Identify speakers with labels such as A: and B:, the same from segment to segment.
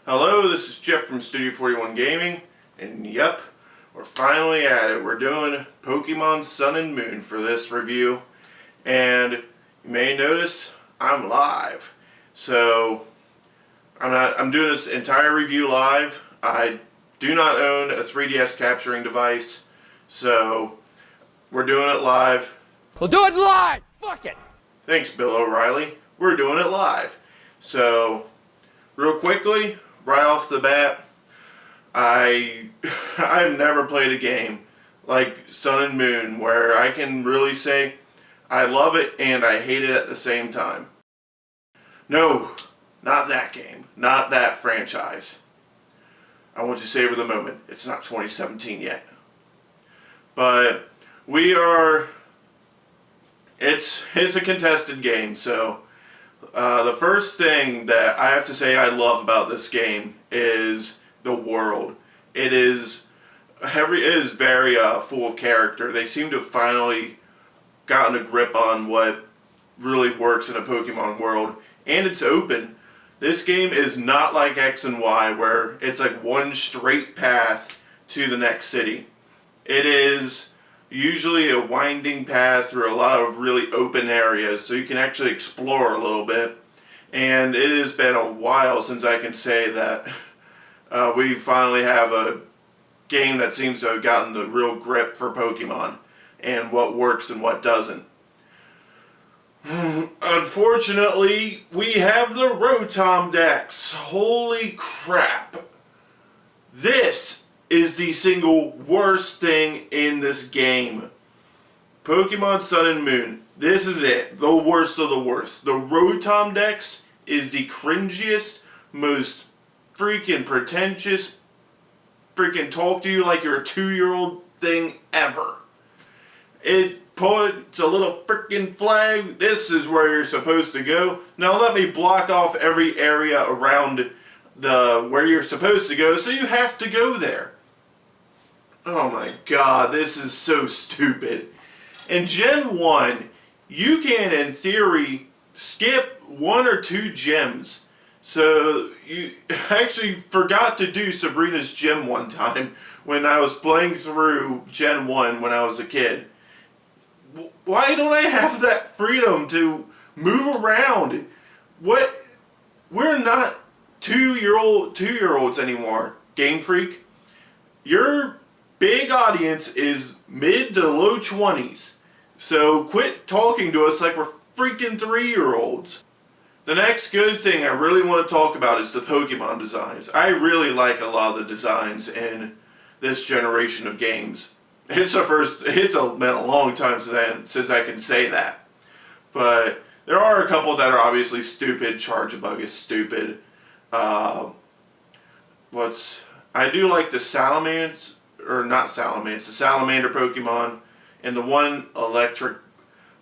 A: Hello, this is Jeff from Studio 41 Gaming, and yep, we're finally at it. We're doing Pokemon Sun and Moon for this review, and you may notice I'm live. So, I'm doing this entire review live. I do not own a 3DS capturing device, so we're doing it live.
B: We'll do it live! Fuck it!
A: Thanks, Bill O'Reilly. We're doing it live. So, real quickly, right off the bat, I've never played a game like Sun and Moon where I can really say I love it and I hate it at the same time. No, not that game. Not that franchise. I want you to savor the moment. It's not 2017 yet. But it's a contested game, so the first thing that I have to say I love about this game is the world. It is very full of character. They seem to have finally gotten a grip on what really works in a Pokemon world, and it's open. This game is not like X and Y where it's like one straight path to the next city. It is usually a winding path through a lot of really open areas, so you can actually explore a little bit. And it has been a while since I can say that we finally have a game that seems to have gotten the real grip for Pokemon and what works and what doesn't. Unfortunately, we have the Rotom Dex. Holy crap. This is the single worst thing in this game. Pokemon Sun and Moon. This is it. The worst of the worst. The Rotom Dex is the cringiest, most freaking pretentious, freaking talk to you like you're a 2-year-old thing ever. It puts a little freaking flag. This is where you're supposed to go. Now let me block off every area around where you're supposed to go, so you have to go there. Oh my god, this is so stupid. In Gen 1, you can, in theory, skip 1 or 2 gyms. So, you actually forgot to do Sabrina's gym one time when I was playing through Gen 1 when I was a kid. Why don't I have that freedom to move around? What? We're not two-year-olds anymore, Game Freak. Your big audience is mid to low 20s. So quit talking to us like we're freaking 3-year-olds. The next good thing I really want to talk about is the Pokemon designs. I really like a lot of the designs in this generation of games. It's been a long time since I can say that. But there are a couple that are obviously stupid. Charjabug is stupid. I do like the Salamence, or not Salamence, the Salamander Pokemon, and the one electric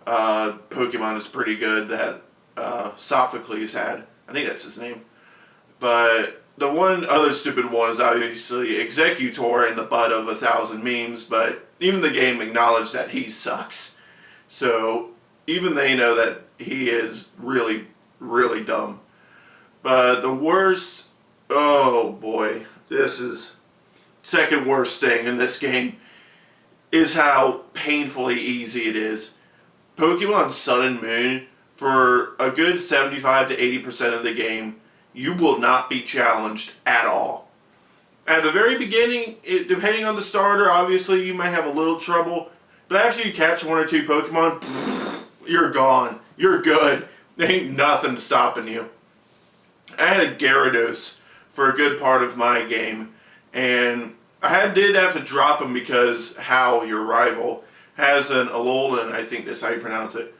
A: Pokemon is pretty good that Sophocles had. I think that's his name. But the one other stupid one is obviously Executor and the butt of 1,000 memes, but even the game acknowledged that he sucks. So even they know that he is really, really dumb. But the worst, oh boy, this is second worst thing in this game, is how painfully easy it is. Pokemon Sun and Moon, for a good 75 to 80% of the game, you will not be challenged at all. At the very beginning, depending on the starter, obviously you might have a little trouble, but after you catch 1 or 2 Pokemon, you're gone. You're good. There ain't nothing stopping you. I had a Gyarados for a good part of my game, and I did have to drop him because Hal, your rival, has an Alolan, I think that's how you pronounce it,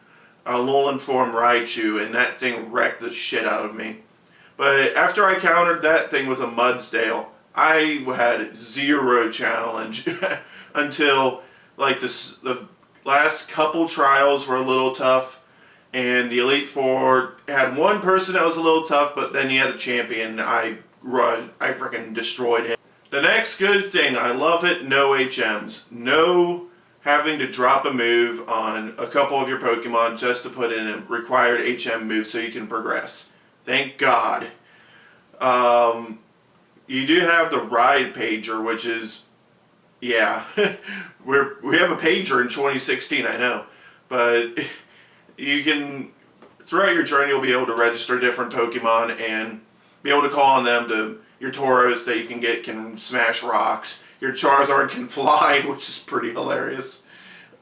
A: Alolan form Raichu, and that thing wrecked the shit out of me. But after I countered that thing with a Mudsdale, I had 0 challenge until like the last couple trials were a little tough, and the Elite Four had one person that was a little tough, but then you had the champion. I freaking destroyed him. The next good thing, I love it, no HMs. No having to drop a move on a couple of your Pokemon just to put in a required HM move so you can progress. Thank God. you do have the ride pager, which is, yeah, we have a pager in 2016, I know, but you can, throughout your journey, you'll be able to register different Pokemon and be able to call on them to, your Tauros that you can get can smash rocks, your Charizard can fly, which is pretty hilarious,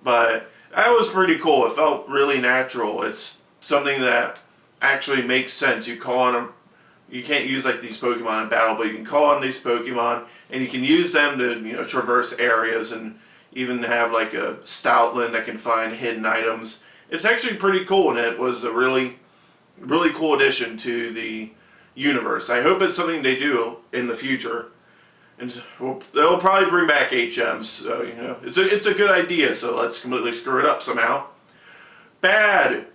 A: but that was pretty cool. It felt really natural. It's something that actually makes sense. You call on them. You can't use like these Pokemon in battle, but you can call on these Pokemon and you can use them to, traverse areas and even have like a Stoutland that can find hidden items. It's actually pretty cool, and it was a really, really cool addition to the universe. I hope it's something they do in the future. And they'll probably bring back HMs, so, it's a good idea, so let's completely screw it up somehow. Bad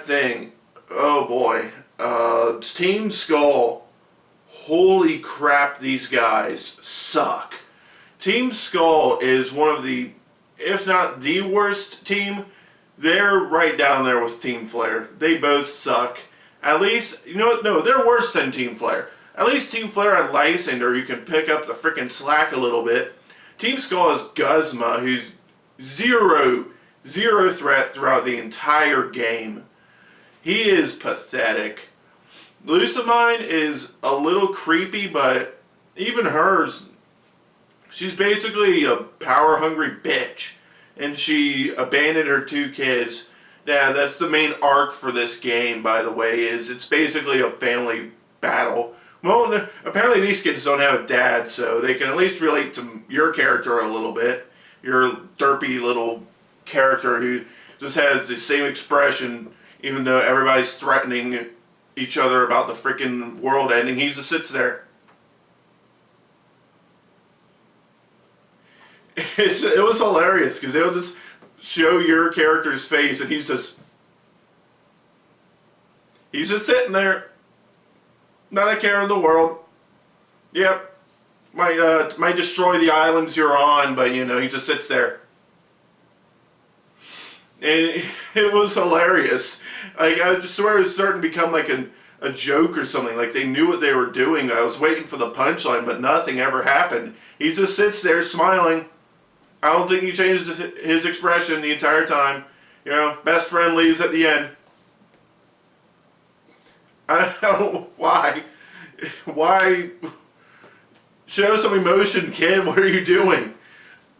A: thing. Oh boy. Team Skull. Holy crap, these guys suck. Team Skull is one of the, if not the worst team. They're right down there with Team Flare. They both suck. At least, no, they're worse than Team Flare. At least Team Flare and Lysander, you can pick up the frickin' slack a little bit. Team Skull is Guzma, who's zero threat throughout the entire game. He is pathetic. Lucamine is a little creepy, but even hers, she's basically a power-hungry bitch. And she abandoned her 2 kids. Yeah, that's the main arc for this game, by the way, is it's basically a family battle. Well, apparently these kids don't have a dad, so they can at least relate to your character a little bit. Your derpy little character who just has the same expression, even though everybody's threatening each other about the frickin' world ending. He just sits there. It was hilarious, because they'll just show your character's face, and he's just sitting there. Not a care in the world. Yep. Might destroy the islands you're on, but he just sits there. And it was hilarious. Like, I just swear it was starting to become like a joke or something. Like they knew what they were doing. I was waiting for the punchline, but nothing ever happened. He just sits there smiling. I don't think he changes his expression the entire time. Best friend leaves at the end. I don't know why. Why? Show some emotion, kid. What are you doing?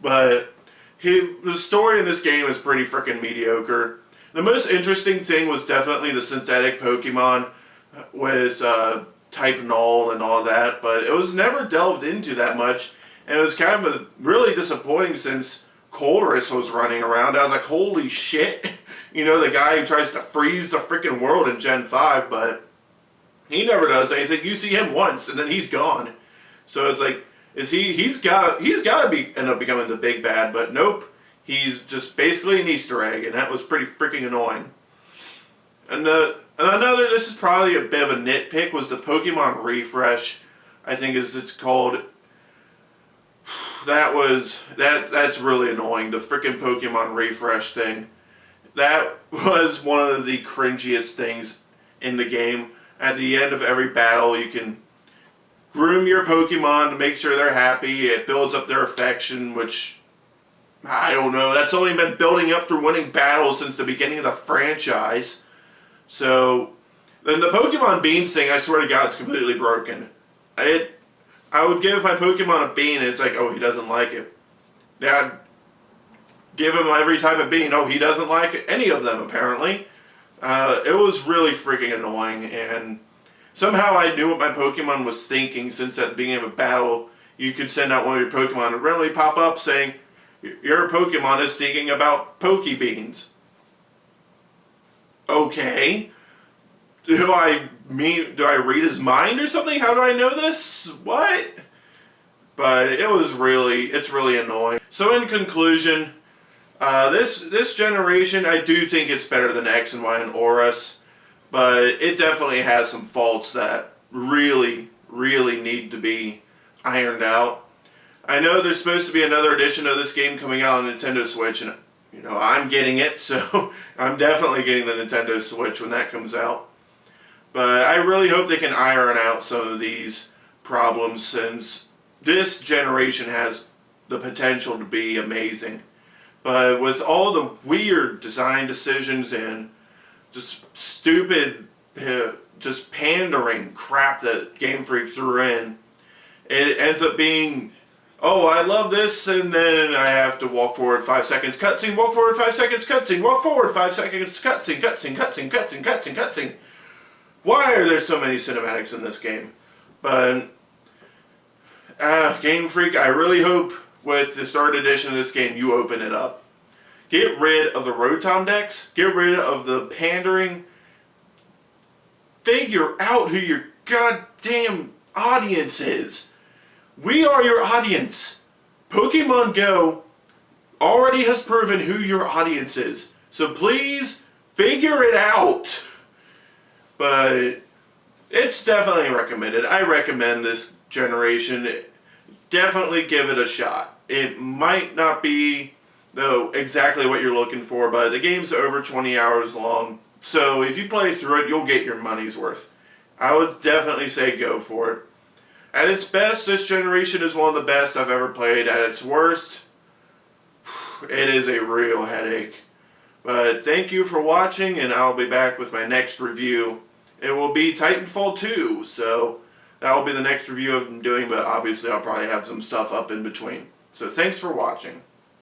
A: But the story in this game is pretty freaking mediocre. The most interesting thing was definitely the synthetic Pokemon with type Null and all that, but it was never delved into that much, and it was kind of really disappointing since Colress was running around. I was like, holy shit. The guy who tries to freeze the freaking world in Gen 5, but he never does anything. You see him once, and then he's gone. So it's like, he's got to end up becoming the big bad, but nope. He's just basically an Easter egg, and that was pretty freaking annoying. And another, this is probably a bit of a nitpick, was the Pokemon Refresh, I think it's called. That's really annoying, the freaking Pokemon Refresh thing. That was one of the cringiest things in the game. At the end of every battle, you can groom your Pokemon to make sure they're happy. It builds up their affection, which, I don't know, that's only been building up through winning battles since the beginning of the franchise. So, then the Pokemon Beans thing, I swear to God, it's completely broken. I would give my Pokemon a bean, and it's like, oh, he doesn't like it. Yeah, give him every type of bean. Oh, he doesn't like any of them, apparently. It was really freaking annoying, and somehow I knew what my Pokemon was thinking, since at the beginning of a battle, you could send out one of your Pokemon and randomly pop up saying, your Pokemon is thinking about Pokebeans. Okay. Do I read his mind or something? How do I know this? What? But it's really annoying. So in conclusion, this generation, I do think it's better than X and Y and Oris, but it definitely has some faults that really, really need to be ironed out. I know there's supposed to be another edition of this game coming out on Nintendo Switch, and I'm getting it, so I'm definitely getting the Nintendo Switch when that comes out. But I really hope they can iron out some of these problems, since this generation has the potential to be amazing. But with all the weird design decisions and just stupid, just pandering crap that Game Freak threw in, it ends up being, oh, I love this, and then I have to walk forward 5 seconds, cutscene, walk forward 5 seconds, cutscene, walk forward 5 seconds, cutscene, cutscene, cutscene, cutscene, cutscene, cutscene. Why are there so many cinematics in this game? But, Game Freak, I really hope with the start edition of this game you open it up. Get rid of the Rotom decks, get rid of the pandering, figure out who your goddamn audience is. We are your audience. Pokemon Go already has proven who your audience is. So please figure it out. But it's definitely recommended. I recommend this generation. Definitely give it a shot. It might not be, though, exactly what you're looking for, but the game's over 20 hours long. So if you play through it, you'll get your money's worth. I would definitely say go for it. At its best, this generation is one of the best I've ever played. At its worst, it is a real headache. But thank you for watching, and I'll be back with my next review. It will be Titanfall 2, so that will be the next review I'm doing, but obviously I'll probably have some stuff up in between. So thanks for watching.